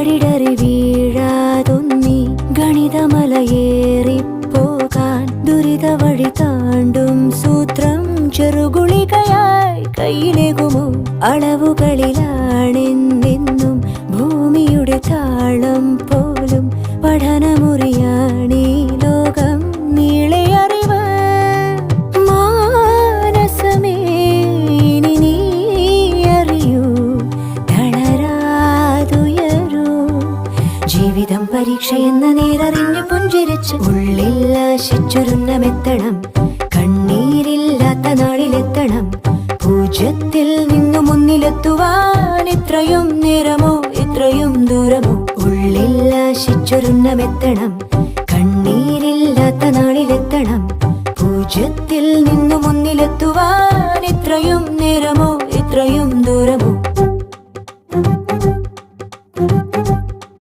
വഴിടറി വീഴാതൊന്നി ഗണിതമലയേറിപ്പോകാൻ ദുരിത വഴി താണ്ടും സൂത്രം ചെറുഗുളികയായി കയ്യിലേകുമോ? അളവുകളിലാണെന്നെന്നും ഭൂമിയുടെ താളം പോലും പഠനമുറിയാണീ ലോകം നീളെ അറിവ്. മാനസമേ ഇനി നീ അറിയൂ, തളരാതുയരൂ. ജീവിതം പരീക്ഷയെന്ന നേരറിഞ്ഞു പുഞ്ചിരിച്ച് ഉള്ളിൽ ആശിച്ചൊരുന്നമെത്തണം. കണ്ണീരില്ലാത്ത നാളിലെത്തണം. പൂജ്യത്തിൽ നിന്നു മുന്നിലെത്തുവാൻ ഇത്രയും നേരമോ ഇത്രയും ദൂരമോ? ഉള്ളിൽ ആശിച്ചൊരുന്നമെത്തണം. കണ്ണീരില്ലാത്ത നാളിലെത്തണം. പൂജ്യത്തിൽ നിന്നു മുന്നിലെത്തുവാൻ ഇത്രയും നേരമോ ഇത്രയും ദൂരമോ?